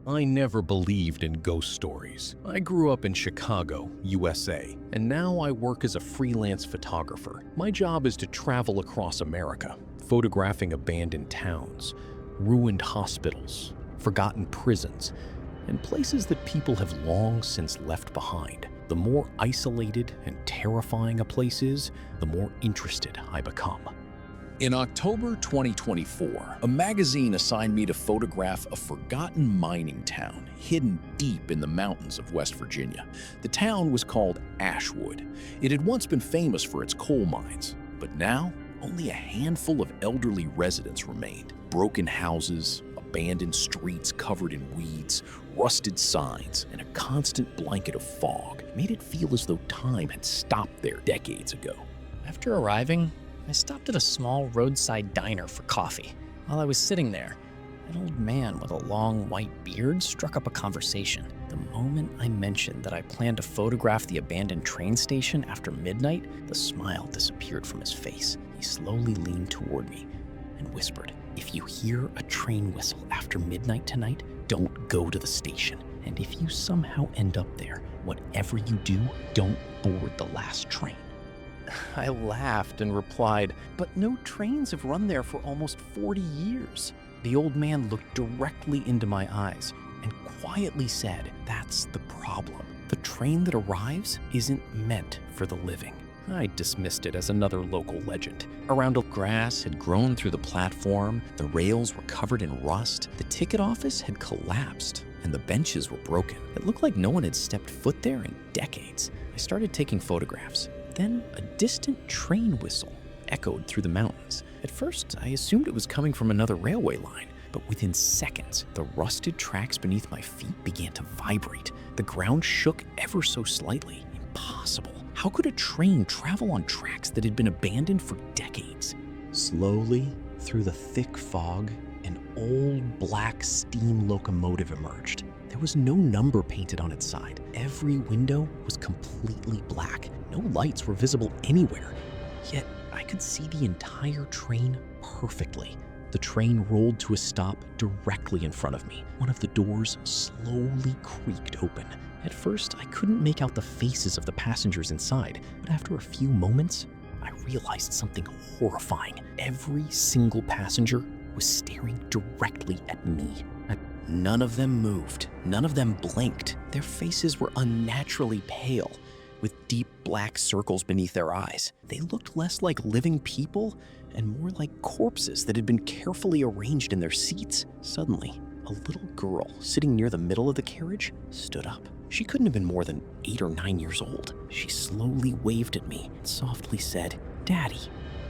I never believed in ghost stories. I grew up in Chicago, USA, and now I work as a freelance photographer. My job is to travel across America, photographing abandoned towns, ruined hospitals, forgotten prisons, and places that people have long since left behind. The more isolated and terrifying a place is, the more interested I become. In October 2024, a magazine assigned me to photograph a forgotten mining town hidden deep in the mountains of West Virginia. The town was called Ashwood. It had once been famous for its coal mines, but now only a handful of elderly residents remained. Broken houses, abandoned streets covered in weeds, rusted signs, and a constant blanket of fog made it feel as though time had stopped there decades ago. After arriving, I stopped at a small roadside diner for coffee. While I was sitting there, an old man with a long white beard struck up a conversation. The moment I mentioned that I planned to photograph the abandoned train station after midnight, the smile disappeared from his face. He slowly leaned toward me and whispered, "If you hear a train whistle after midnight tonight, don't go to the station. And if you somehow end up there, whatever you do, don't board the last train." I laughed and replied, "But no trains have run there for almost 40 years. The old man looked directly into my eyes and quietly said, "That's the problem. The train that arrives isn't meant for the living." I dismissed it as another local legend. Around grass had grown through the platform, the rails were covered in rust, the ticket office had collapsed, and the benches were broken. It looked like no one had stepped foot there in decades. I started taking photographs. Then a distant train whistle echoed through the mountains. At first, I assumed it was coming from another railway line, but within seconds, the rusted tracks beneath my feet began to vibrate. The ground shook ever so slightly. Impossible. How could a train travel on tracks that had been abandoned for decades? Slowly, through the thick fog, an old black steam locomotive emerged. There was no number painted on its side. Every window was completely black. No lights were visible anywhere. Yet I could see the entire train perfectly. The train rolled to a stop directly in front of me. One of the doors slowly creaked open. At first, I couldn't make out the faces of the passengers inside, but after a few moments, I realized something horrifying. Every single passenger was staring directly at me. None of them moved. None of them blinked. Their faces were unnaturally pale, with deep black circles beneath their eyes. They looked less like living people and more like corpses that had been carefully arranged in their seats. Suddenly, a little girl sitting near the middle of the carriage stood up. She couldn't have been more than 8 or 9 years old. She slowly waved at me and softly said, "Daddy."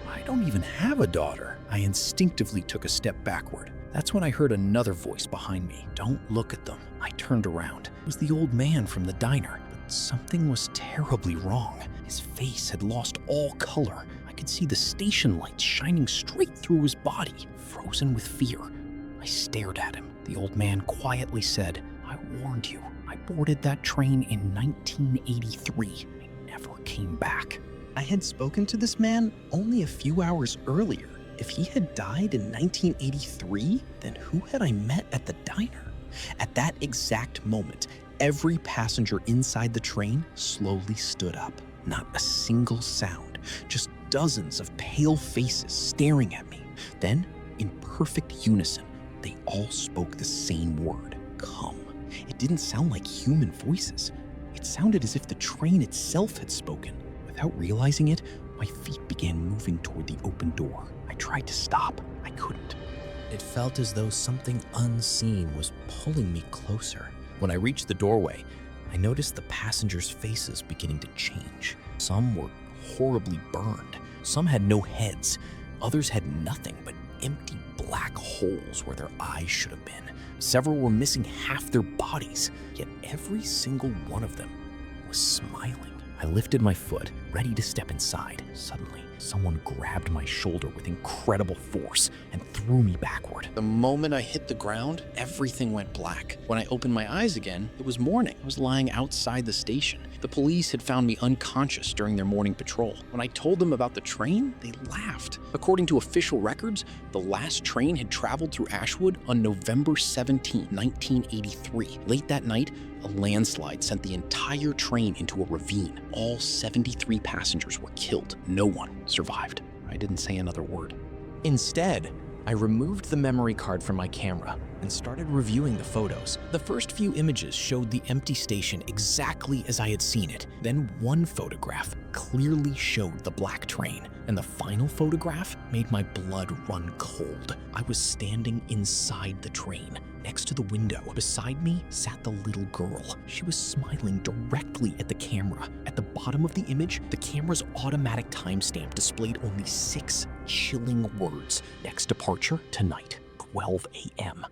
I don't even have a daughter. I instinctively took a step backward. That's when I heard another voice behind me. "Don't look at them." I turned around. It was the old man from the diner, but something was terribly wrong. His face had lost all color. I could see the station lights shining straight through his body. Frozen with fear, I stared at him. The old man quietly said, "I warned you. I boarded that train in 1983. I never came back." I had spoken to this man only a few hours earlier. If he had died in 1983, then who had I met at the diner? At that exact moment, every passenger inside the train slowly stood up. Not a single sound, just dozens of pale faces staring at me. Then, in perfect unison, they all spoke the same word, "Come." It didn't sound like human voices. It sounded as if the train itself had spoken. Without realizing it, my feet began moving toward the open door. I tried to stop. I couldn't. It felt as though something unseen was pulling me closer. When I reached the doorway, I noticed the passengers' faces beginning to change. Some were horribly burned. Some had no heads. Others had nothing but empty black holes where their eyes should have been. Several were missing half their bodies, yet every single one of them was smiling. I lifted my foot, ready to step inside. Suddenly, Someone grabbed my shoulder with incredible force and threw me backward. The moment I hit the ground, everything went black. When I opened my eyes again, it was morning. I was lying outside the station. The police had found me unconscious during their morning patrol. When I told them about the train, they laughed. According to official records, the last train had traveled through Ashwood on November 17, 1983. Late that night, a landslide sent the entire train into a ravine. All 73 passengers were killed. No one survived. I didn't say another word. Instead, I removed the memory card from my camera and started reviewing the photos. The first few images showed the empty station exactly as I had seen it. Then one photograph clearly showed the black train, and the final photograph made my blood run cold. I was standing inside the train, next to the window. Beside me sat the little girl. She was smiling directly at the camera. At the bottom of the image, the camera's automatic timestamp displayed only 6 chilling words. Next departure tonight, 12 a.m.